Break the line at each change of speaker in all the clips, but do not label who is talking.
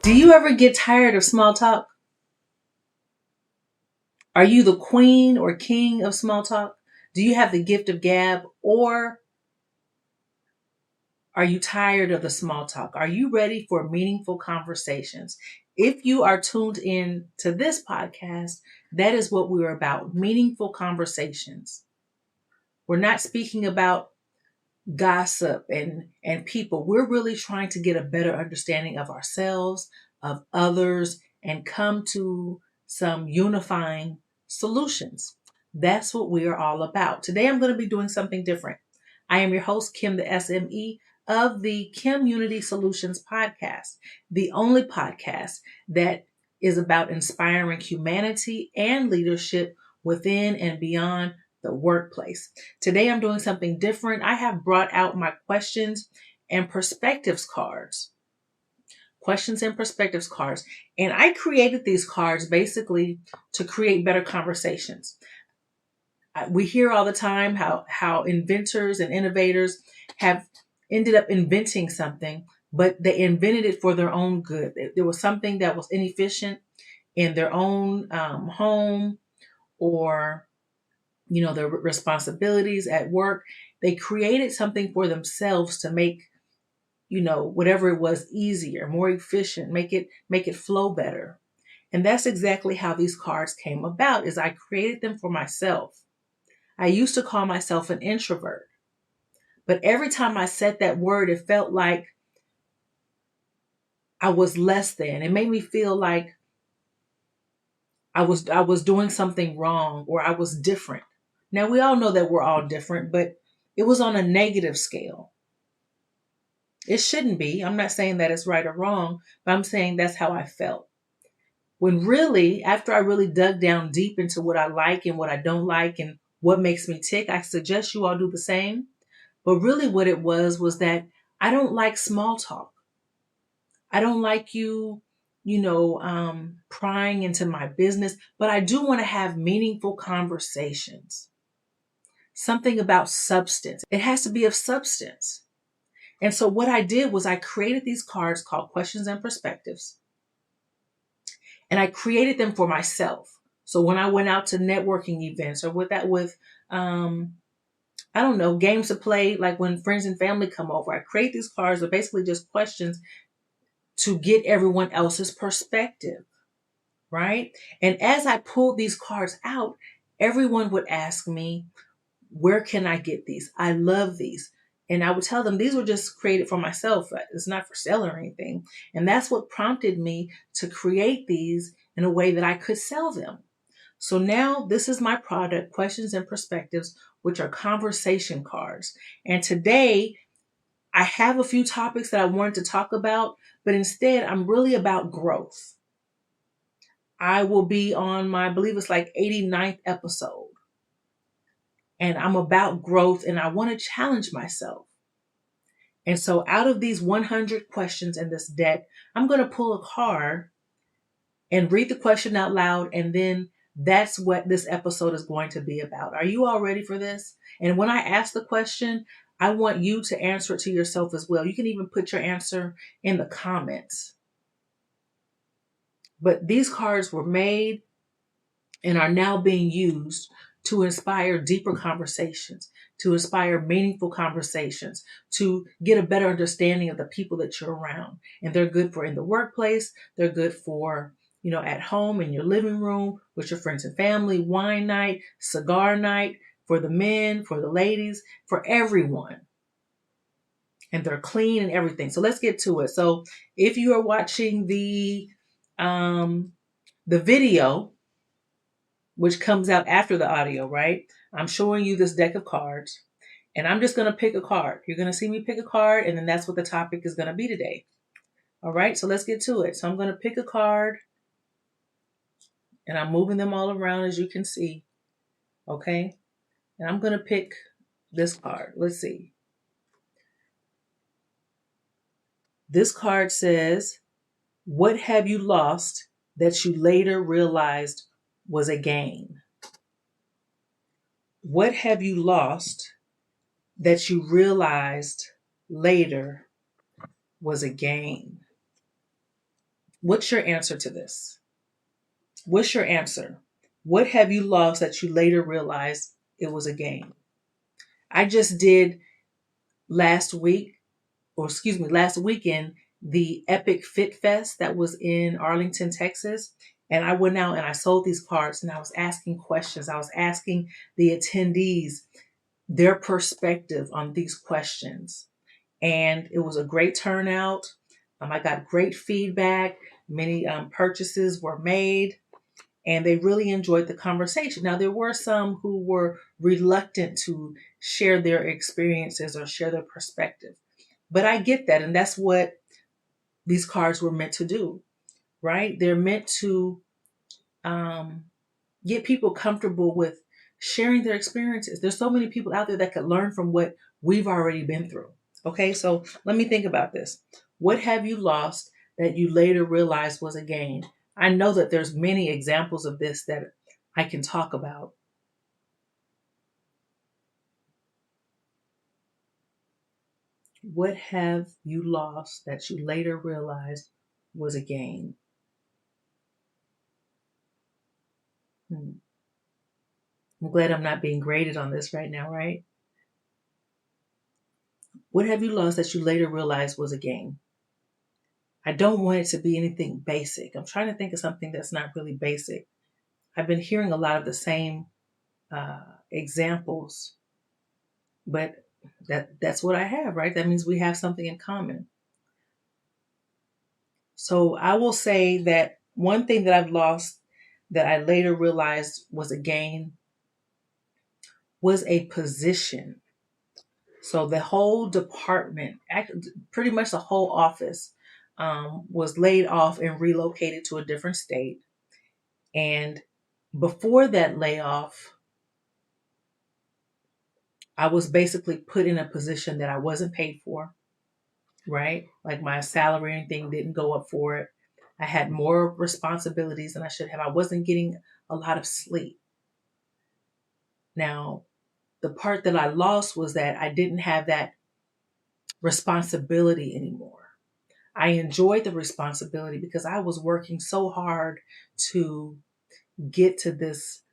Do you ever get tired of small talk? Are you the queen or king of small talk? Do you have the gift of gab, or are you tired of the small talk? Are you ready for meaningful conversations? If you are tuned in to this podcast, that is what we're about, meaningful conversations. We're not speaking about gossip and people. We're really trying to get a better understanding of ourselves, of others, and come to some unifying solutions. That's what we are all about. Today I'm going to be doing something different. I am your host, Kim, the SME of the Kim Unity Solutions podcast, the only podcast that is about inspiring humanity and leadership within and beyond the workplace. Today I'm doing something different. I have brought out my questions and perspectives cards. Questions and perspectives cards. And I created these cards basically to create better conversations. We hear all the time how inventors and innovators have ended up inventing something, but they invented it for their own good. There was something that was inefficient in their own home, or their responsibilities at work. They created something for themselves to make, whatever it was, easier, more efficient, make it flow better. And that's exactly how these cards came about, is I created them for myself. I used to call myself an introvert, but every time I said that word, it felt like I was less than. It made me feel like I was doing something wrong, or I was different. Now, we all know that we're all different, but it was on a negative scale. It shouldn't be. I'm not saying that it's right or wrong, but I'm saying that's how I felt. When really, after I really dug down deep into what I like and what I don't like and what makes me tick, I suggest you all do the same. But really what it was that I don't like small talk. I don't like you, prying into my business, but I do want to have meaningful conversations. Something about substance. It has to be of substance. And so what I did was I created these cards called Questions and Perspectives. And I created them for myself. So when I went out to networking events, or I don't know, games to play, like when friends and family come over, I create these cards that are basically just questions to get everyone else's perspective, right? And as I pulled these cards out, everyone would ask me, where can I get these? I love these. And I would tell them these were just created for myself. It's not for sale or anything. And that's what prompted me to create these in a way that I could sell them. So now this is my product, Questions and Perspectives, which are conversation cards. And today I have a few topics that I wanted to talk about, but instead I'm really about growth. I will be on I believe it's like 89th episode. And I'm about growth, and I want to challenge myself. And so out of these 100 questions in this deck, I'm going to pull a card and read the question out loud. And then that's what this episode is going to be about. Are you all ready for this? And when I ask the question, I want you to answer it to yourself as well. You can even put your answer in the comments. But these cards were made and are now being used to inspire deeper conversations, to inspire meaningful conversations, to get a better understanding of the people that you're around. And they're good for in the workplace. They're good for, at home, in your living room, with your friends and family, wine night, cigar night, for the men, for the ladies, for everyone. And they're clean and everything. So let's get to it. So if you are watching the video, which comes out after the audio, right? I'm showing you this deck of cards, and I'm just going to pick a card. You're going to see me pick a card, and then that's what the topic is going to be today. All right, so let's get to it. So I'm going to pick a card, and I'm moving them all around, as you can see. Okay, and I'm going to pick this card. Let's see. This card says, what have you lost that you later realized was a gain? What have you lost that you realized later was a gain? What's your answer to this? What's your answer? What have you lost that you later realized it was a gain? I just did last week, or excuse me, last weekend, the Epic Fit Fest that was in Arlington, Texas. And I went out and I sold these cards and I was asking questions. I was asking the attendees their perspective on these questions. And it was a great turnout. I got great feedback. Many purchases were made and they really enjoyed the conversation. Now, there were some who were reluctant to share their experiences or share their perspective. But I get that. And that's what these cards were meant to do, right? They're meant to um, get people comfortable with sharing their experiences. There's so many people out there that could learn from what we've already been through. Okay, so let me think about this. What have you lost that you later realized was a gain? I know that there's many examples of this that I can talk about. What have you lost that you later realized was a gain? Hmm. I'm glad I'm not being graded on this right now, right? What have you lost that you later realized was a gain? I don't want it to be anything basic. I'm trying to think of something that's not really basic. I've been hearing a lot of the same examples, but that's what I have, right? That means we have something in common. So I will say that one thing that I've lost that I later realized was a gain was a position. So the whole department, pretty much the whole office, was laid off and relocated to a different state. And before that layoff, I was basically put in a position that I wasn't paid for, right? Like my salary and thing didn't go up for it. I had more responsibilities than I should have. I wasn't getting a lot of sleep. Now, the part that I lost was that I didn't have that responsibility anymore. I enjoyed the responsibility because I was working so hard to get to this,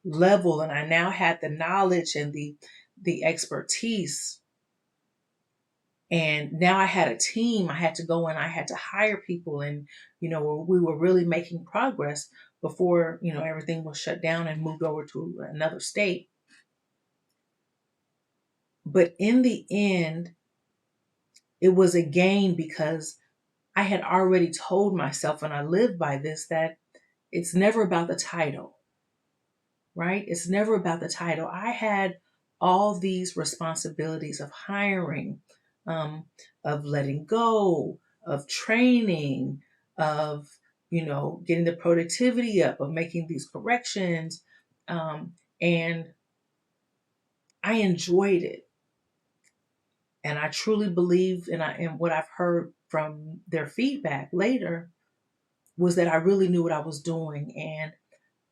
level, and I now had the knowledge and the expertise. And now I had a team. I had to go and I had to hire people, and we were really making progress before everything was shut down and moved over to another state. But in the end, it was a gain because I had already told myself, and I live by this, that it's never about the title, right? It's never about the title. I had all these responsibilities of hiring, um, of letting go, of training, of, getting the productivity up, of making these corrections. And I enjoyed it. And I truly believe, and what I've heard from their feedback later was that I really knew what I was doing. And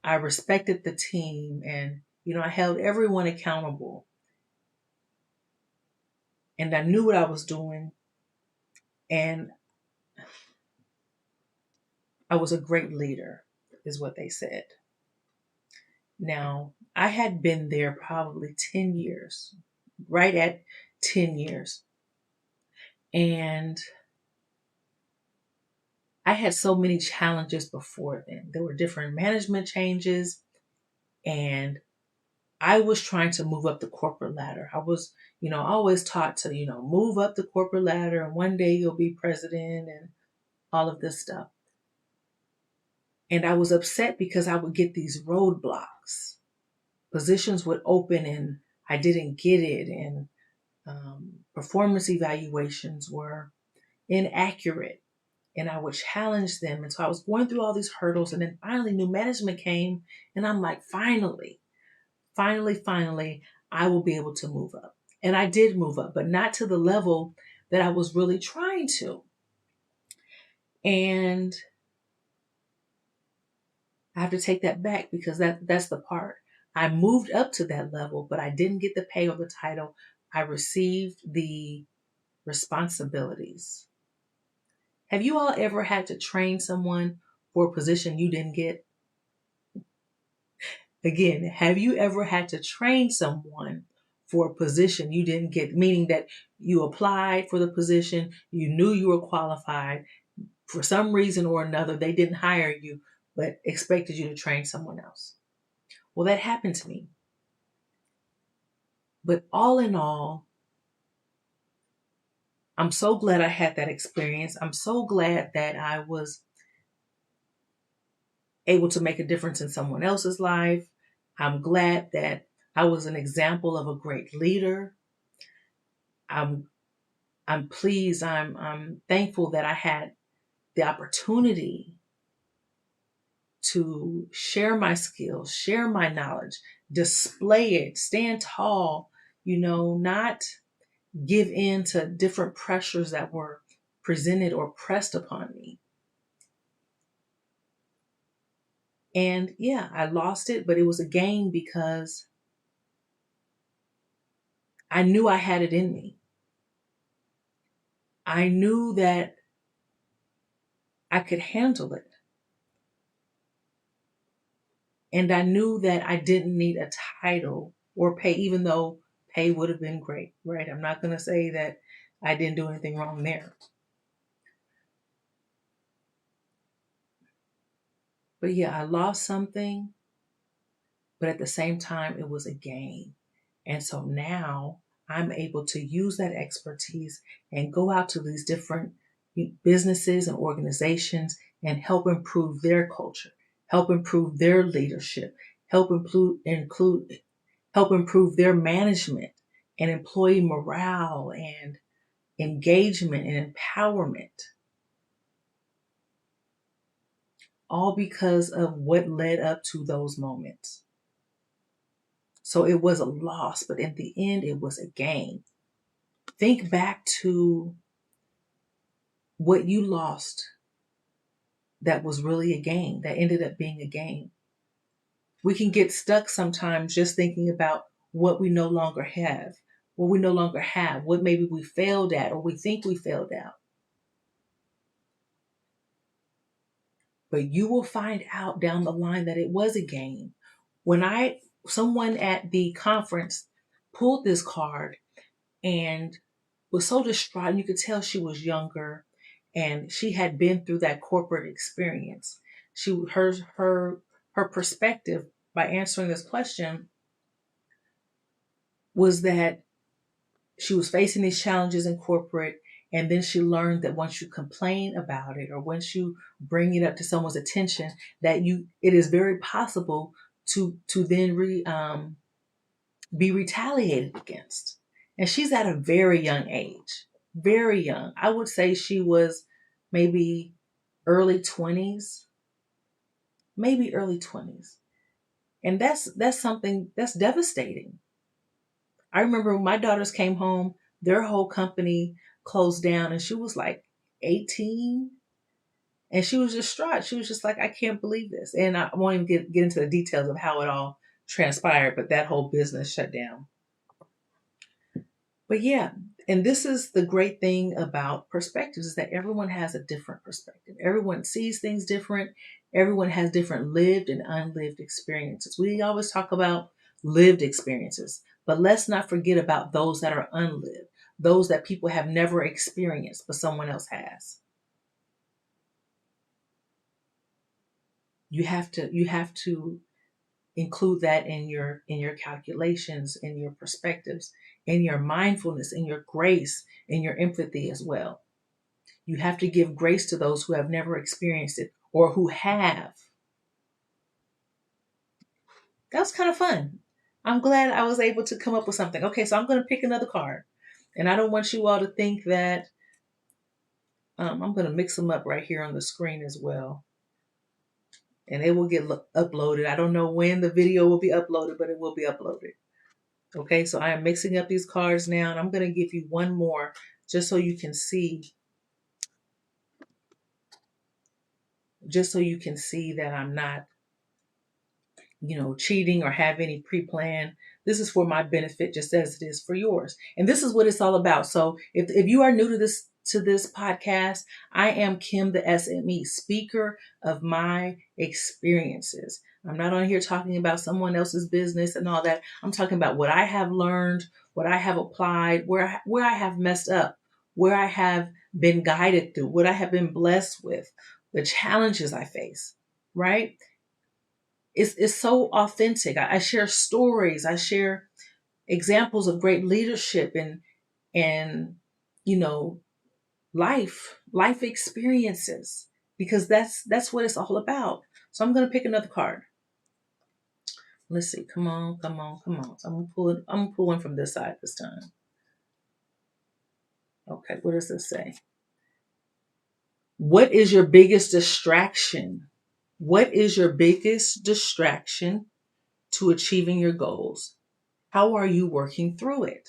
I respected the team, and I held everyone accountable, and I knew what I was doing, and I was a great leader is what they said. Now, I had been there probably 10 years, right at 10 years. And I had so many challenges before then. There were different management changes, and I was trying to move up the corporate ladder. I was, always taught to, move up the corporate ladder and one day you'll be president and all of this stuff. And I was upset because I would get these roadblocks. Positions would open and I didn't get it. And performance evaluations were inaccurate. And I would challenge them. And so I was going through all these hurdles. And then finally, new management came. And I'm like, finally, I will be able to move up. And I did move up, but not to the level that I was really trying to. And I have to take that back because that's the part. I moved up to that level, but I didn't get the pay or the title. I received the responsibilities. Have you all ever had to train someone for a position you didn't get? Again, have you ever had to train someone for a position you didn't get? Meaning that you applied for the position, you knew you were qualified. For some reason or another, they didn't hire you, but expected you to train someone else. Well, that happened to me. But all in all, I'm so glad I had that experience. I'm so glad that I was able to make a difference in someone else's life. I'm glad that I was an example of a great leader. I'm I'm pleased, I'm thankful that I had the opportunity to share my skills, share my knowledge, display it, stand tall, not give in to different pressures that were presented or pressed upon me. And yeah, I lost it, but it was a gain because I knew I had it in me. I knew that I could handle it. And I knew that I didn't need a title or pay, even though pay would have been great, right? I'm not going to say that I didn't do anything wrong there. But yeah, I lost something, but at the same time, it was a gain. And so now I'm able to use that expertise and go out to these different businesses and organizations and help improve their culture, help improve their leadership, help improve their management and employee morale and engagement and empowerment, all because of what led up to those moments. So it was a loss, but in the end, it was a gain. Think back to what you lost that was really a gain, that ended up being a gain. We can get stuck sometimes just thinking about what we no longer have, what maybe we failed at or we think we failed at. But you will find out down the line that it was a gain. Someone at the conference pulled this card and was so distraught, and you could tell she was younger and she had been through that corporate experience. Her perspective by answering this question was that she was facing these challenges in corporate, and then she learned that once you complain about it or once you bring it up to someone's attention, that it is very possible to then be retaliated against. And she's at a very young age, very young. I would say she was maybe early 20s, maybe early 20s. And that's something that's devastating. I remember when my daughters came home, their whole company closed down and she was like 18 and she was distraught. She was just like, I can't believe this. And I won't even get into the details of how it all transpired, but that whole business shut down. But yeah, and this is the great thing about perspectives is that everyone has a different perspective. Everyone sees things different. Everyone has different lived and unlived experiences. We always talk about lived experiences, but let's not forget about those that are unlived, those that people have never experienced, but someone else has. You have to include that in your calculations, in your perspectives, in your mindfulness, in your grace, in your empathy as well. You have to give grace to those who have never experienced it or who have. That was kind of fun. I'm glad I was able to come up with something. Okay, so I'm going to pick another card. And I don't want you all to think that I'm going to mix them up right here on the screen as well. And it will get uploaded. I don't know when the video will be uploaded, but it will be uploaded. Okay, so I am mixing up these cards now, and I'm going to give you one more just so you can see, that I'm not, cheating or have any pre-plan. This is for my benefit just as it is for yours. And this is what it's all about. So if you are new to this to this podcast. I am Kim, the SME, speaker of my experiences. I'm not on here talking about someone else's business and all that. I'm talking about what I have learned, what I have applied, where I have messed up, where I have been guided through, what I have been blessed with, the challenges I face, right? It's so authentic. I share stories. I share examples of great leadership and you know life experiences, because that's what it's all about. So I'm gonna pick another card. Let's see. Come on, come on, come on. So I'm gonna pull one from this side this time. Okay, what does this say? What is your biggest distraction? What is your biggest distraction to achieving your goals? How are you working through it?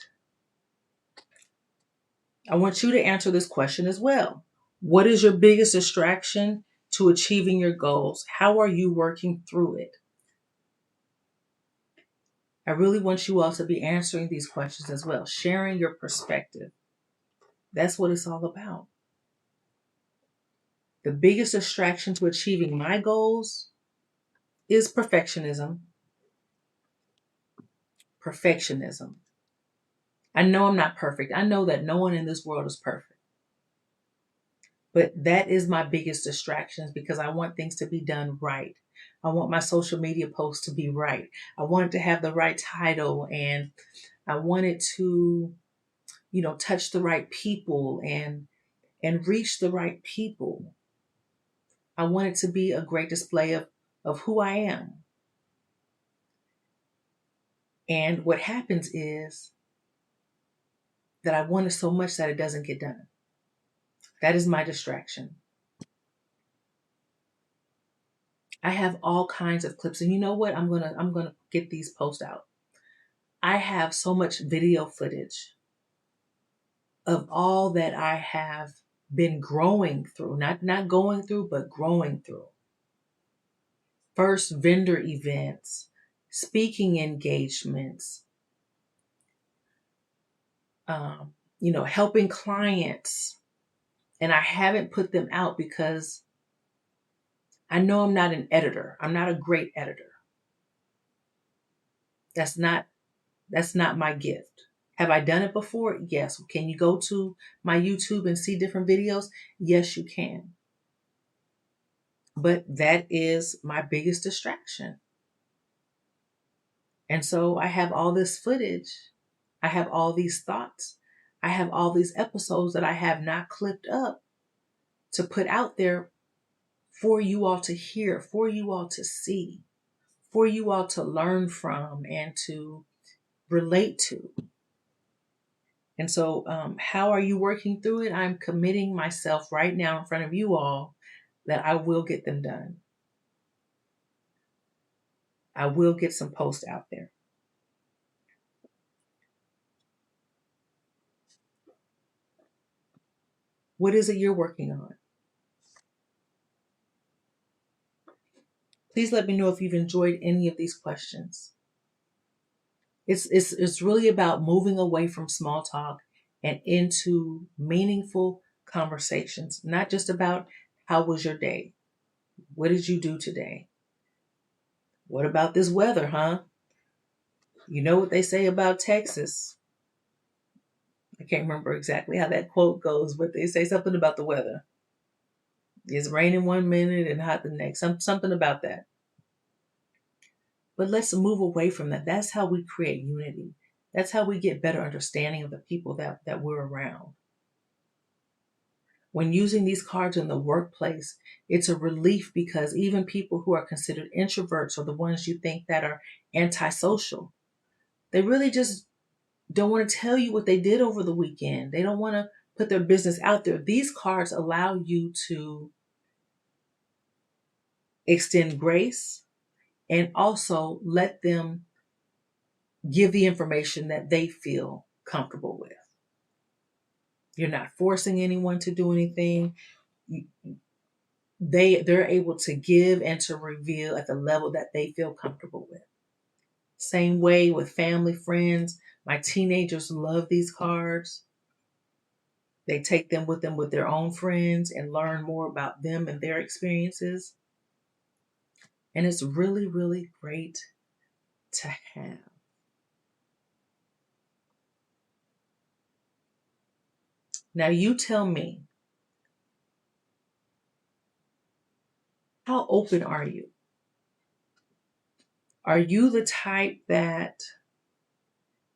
I want you to answer this question as well. What is your biggest distraction to achieving your goals? How are you working through it? I really want you all to be answering these questions as well, sharing your perspective. That's what it's all about. The biggest distraction to achieving my goals is perfectionism. Perfectionism. I know I'm not perfect. I know that no one in this world is perfect. But that is my biggest distractions, because I want things to be done right. I want my social media posts to be right. I want it to have the right title, and I want it to, touch the right people and reach the right people. I want it to be a great display of who I am. And what happens is that I want it so much that it doesn't get done. That is my distraction. I have all kinds of clips, and you know what? I'm gonna get these posts out. I have so much video footage of all that I have been growing through, not going through, but growing through. First, vendor events, speaking engagements, helping clients. And I haven't put them out because I know I'm not an editor. I'm not a great editor. That's not my gift. Have I done it before? Yes. Can you go to my YouTube and see different videos? Yes, you can. But that is my biggest distraction. And so I have all this footage. I have all these thoughts. I have all these episodes that I have not clipped up to put out there for you all to hear, for you all to see, for you all to learn from and to relate to. And so, how are you working through it? I'm committing myself right now in front of you all that I will get them done. I will get some posts out there. What is it you're working on? Please let me know if you've enjoyed any of these questions. It's really about moving away from small talk and into meaningful conversations. Not just about how was your day? What did you do today? What about this weather, huh? You know what they say about Texas. I can't remember exactly how that quote goes, but they say something about the weather. It's raining one minute and hot the next. Something about that. But let's move away from that. That's how we create unity. That's how we get better understanding of the people that we're around. When using these cards in the workplace, it's a relief, because even people who are considered introverts, or the ones you think that are antisocial, they really just don't want to tell you what they did over the weekend. They don't want to put their business out there. These cards allow you to extend grace and also let them give the information that they feel comfortable with. You're not forcing anyone to do anything. They're able to give and to reveal at the level that they feel comfortable with. Same way with family, friends. My teenagers love these cards. They take them with their own friends and learn more about them and their experiences. And it's really, really great to have. Now, you tell me, how open are you? Are you the type that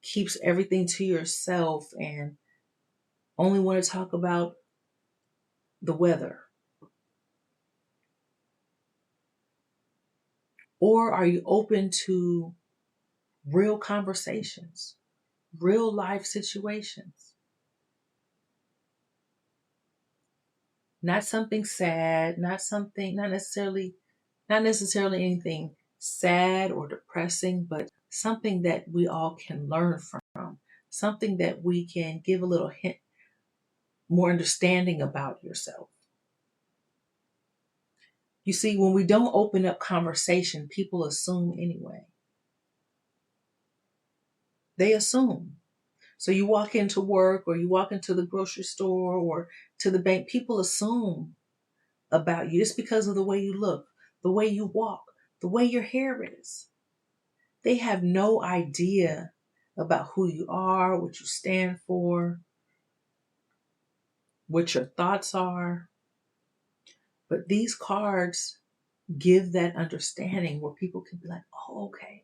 keeps everything to yourself and only want to talk about the weather? Or are you open to real conversations, real life situations? Not something sad, not necessarily anything sad or depressing, but something that we all can learn from, something that we can give a little hint, more understanding about yourself. You see, when we don't open up conversation, people assume anyway. They assume. So you walk into work or you walk into the grocery store or to the bank, people assume about you just because of the way you look, the way you walk, the way your hair is. They have no idea about who you are, what you stand for, what your thoughts are. But these cards give that understanding where people can be like, oh, okay,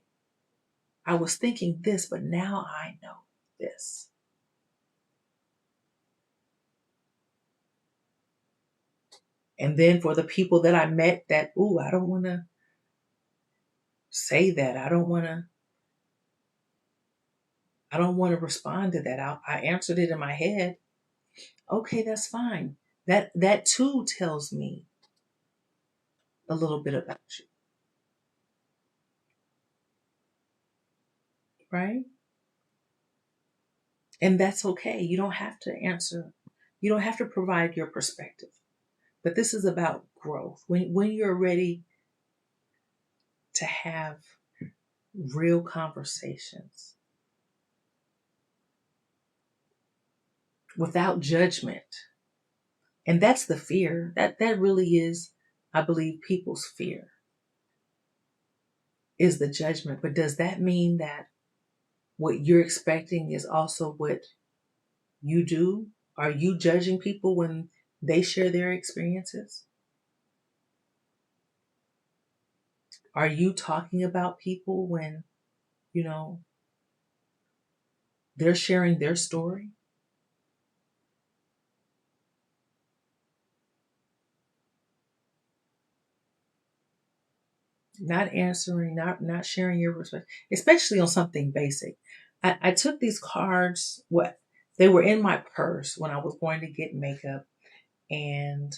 I was thinking this, but now I know this. And then for the people that I met that, ooh, I don't want to say that. I don't want to respond to that. I answered it in my head. Okay, that's fine. That too tells me a little bit about you, right? And that's okay. You don't have to answer. You don't have to provide your perspective. But this is about growth. When you're ready to have real conversations without judgment. And that's the fear. That really is, I believe, people's fear is the judgment. But does that mean that what you're expecting is also what you do? Are you judging people when they share their experiences? Are you talking about people when, you know, they're sharing their story? Not answering, not sharing your perspective, especially on something basic. I took these cards, what they were in my purse when I was going to get makeup, and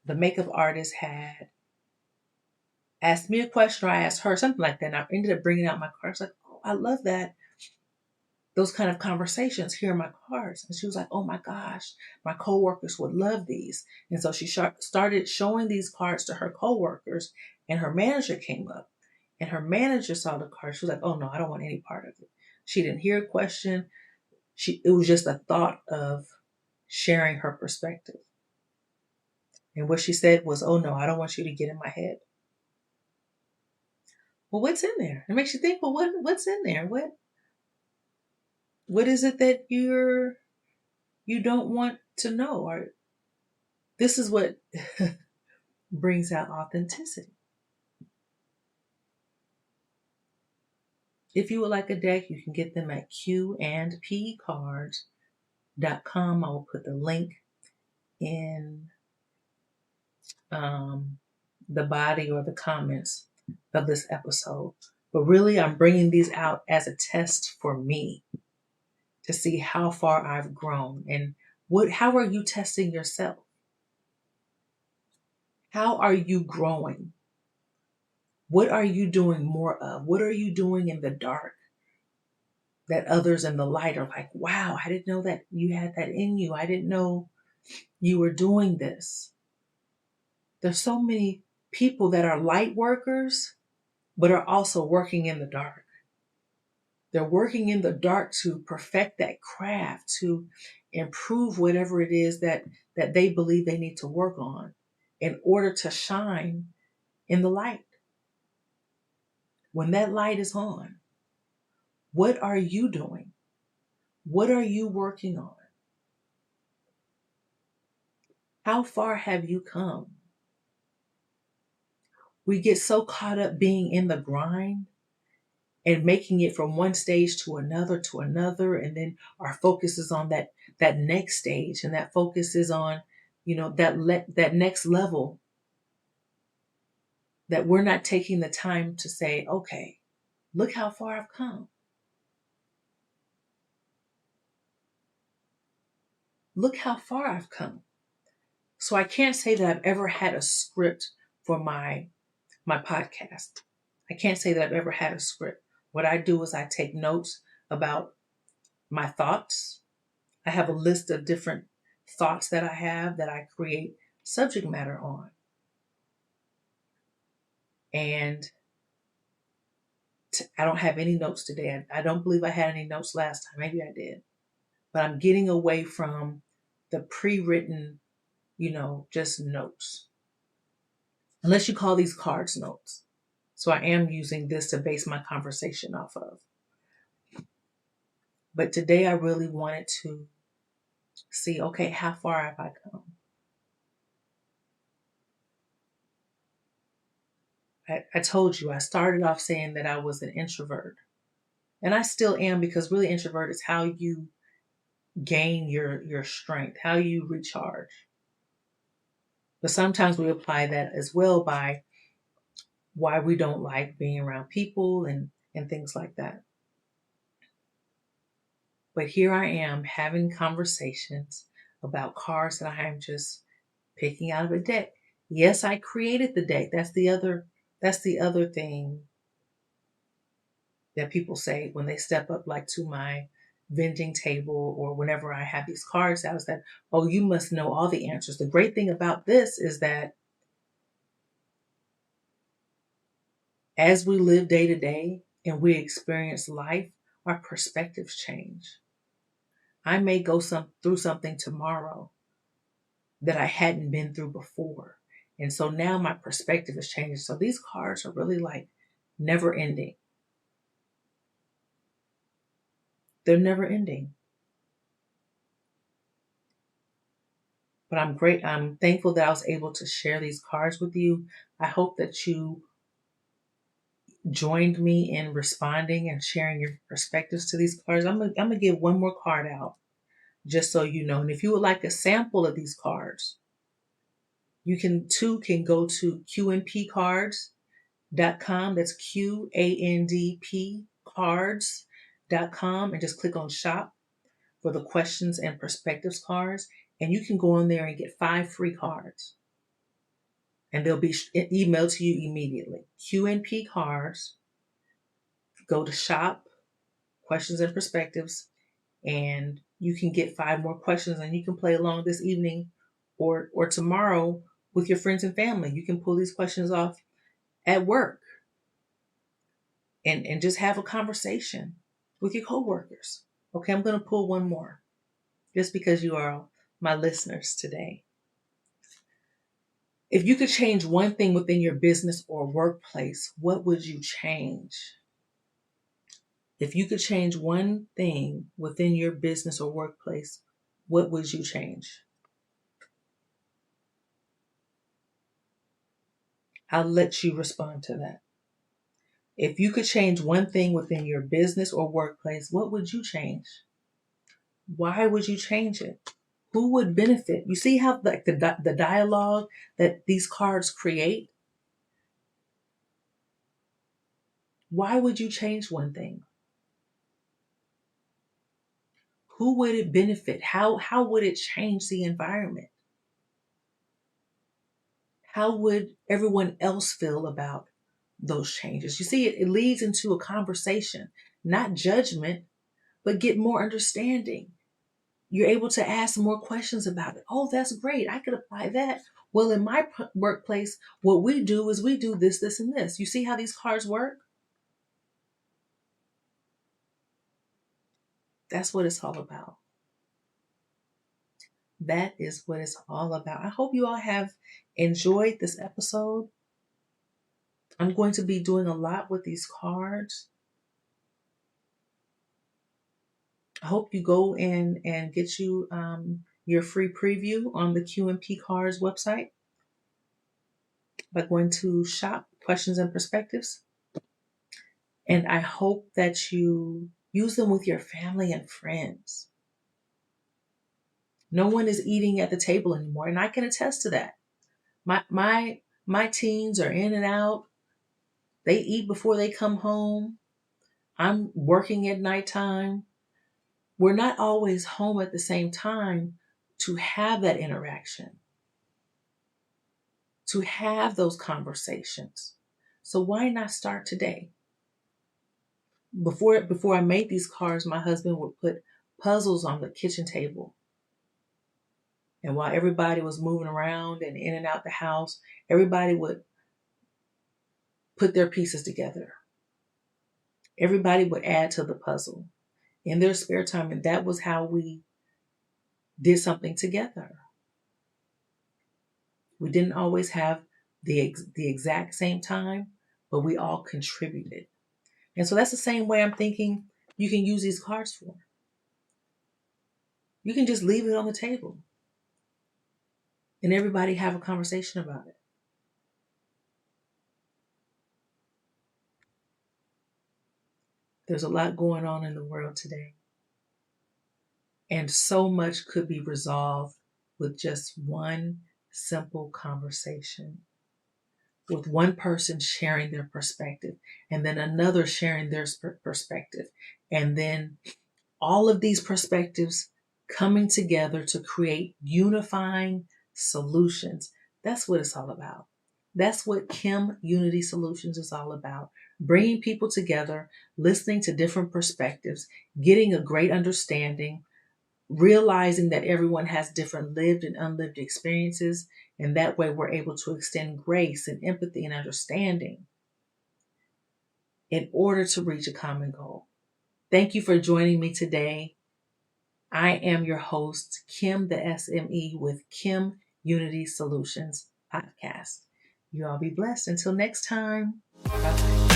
the makeup artist had asked me a question, or I asked her something like that, and I ended up bringing out my cards. Like, oh, I love that. Those kind of conversations here in my cards. And she was like, oh my gosh, my coworkers would love these. And so she started showing these cards to her coworkers, and her manager came up, and her manager saw the card. She was like, oh no, I don't want any part of it. She didn't hear a question. It was just a thought of sharing her perspective. And what she said was, oh no, I don't want you to get in my head. Well, what's in there? It makes you think, well, what's in there? What is it that you don't want to know? Or this is what brings out authenticity. If you would like a deck, you can get them at qandpcards.com. I will put the link in the body or the comments of this episode. But really, I'm bringing these out as a test for me to see how far I've grown and how are you testing yourself? How are you growing? What are you doing more of? What are you doing in the dark that others in the light are like, wow, I didn't know that you had that in you. I didn't know you were doing this. There's so many people that are light workers, but are also working in the dark. They're working in the dark to perfect that craft, to improve whatever it is that they believe they need to work on in order to shine in the light. When that light is on, what are you doing? What are you working on? How far have you come? We get so caught up being in the grind and making it from one stage to another, and then our focus is on that next stage, and that focus is on, that next level, that we're not taking the time to say, okay, look how far I've come. Look how far I've come. So I can't say that I've ever had a script for my podcast. I can't say that I've ever had a script. What I do is I take notes about my thoughts. I have a list of different thoughts that I have that I create subject matter on. And I don't have any notes today. I don't believe I had any notes last time. Maybe I did. But I'm getting away from the pre-written, just notes. Unless you call these cards notes. So I am using this to base my conversation off of. But today I really wanted to see, okay, how far have I come? I told you, I started off saying that I was an introvert. And I still am, because really introvert is how you gain your strength, how you recharge. But sometimes we apply that as well by why we don't like being around people and things like that. But here I am having conversations about cards that I am just picking out of a deck. Yes, I created the deck. That's the other thing that people say when they step up, like to my vending table or whenever I have these cards out, is that, oh, you must know all the answers. The great thing about this is that as we live day to day and we experience life, our perspectives change. I may go through something tomorrow that I hadn't been through before. And so now my perspective is changing. So these cards are really like never ending. They're never ending. But I'm thankful that I was able to share these cards with you. I hope that you joined me in responding and sharing your perspectives to these cards. I'm gonna give one more card out, just so you know. And if you would like a sample of these cards, you can go to qnpcards.com. That's QANDP cards.com, and just click on shop for the questions and perspectives cards. And you can go on there and get 5 free cards. And they'll be emailed to you immediately. QNP cards, go to shop, questions and perspectives, and you can get 5 more questions, and you can play along this evening or tomorrow with your friends and family. You can pull these questions off at work and just have a conversation with your coworkers. Okay, I'm going to pull one more just because you are my listeners today. If you could change one thing within your business or workplace, what would you change? If you could change one thing within your business or workplace, what would you change? I'll let you respond to that. If you could change one thing within your business or workplace, what would you change? Why would you change it? Who would benefit? You see how the dialogue that these cards create? Why would you change one thing? Who would it benefit? How would it change the environment? How would everyone else feel about those changes? You see, it leads into a conversation, not judgment, but get more understanding. You're able to ask more questions about it. Oh, that's great. I could apply that. Well, in my workplace, what we do is we do this, this, and this. You see how these cards work? That's what it's all about. That is what it's all about. I hope you all have enjoyed this episode. I'm going to be doing a lot with these cards. I hope you go in and get you your free preview on the Q&P Cards website by going to Shop Questions and Perspectives. And I hope that you use them with your family and friends. No one is eating at the table anymore, and I can attest to that. My teens are in and out. They eat before they come home. I'm working at nighttime. We're not always home at the same time to have that interaction, to have those conversations. So why not start today? Before I made these cards, my husband would put puzzles on the kitchen table. And while everybody was moving around and in and out the house, everybody would put their pieces together. Everybody would add to the puzzle in their spare time. And that was how we did something together. We didn't always have the exact same time, but we all contributed. And so that's the same way I'm thinking you can use these cards for. You can just leave it on the table and everybody have a conversation about it. There's a lot going on in the world today. And so much could be resolved with just one simple conversation, with one person sharing their perspective and then another sharing their perspective. And then all of these perspectives coming together to create unifying solutions. That's what it's all about. That's what Kim Unity Solutions is all about. Bringing people together, listening to different perspectives, getting a great understanding, realizing that everyone has different lived and unlived experiences. And that way we're able to extend grace and empathy and understanding in order to reach a common goal. Thank you for joining me today. I am your host, Kim the SME with Kim Unity Solutions Podcast. You all be blessed. Until next time. Bye-bye.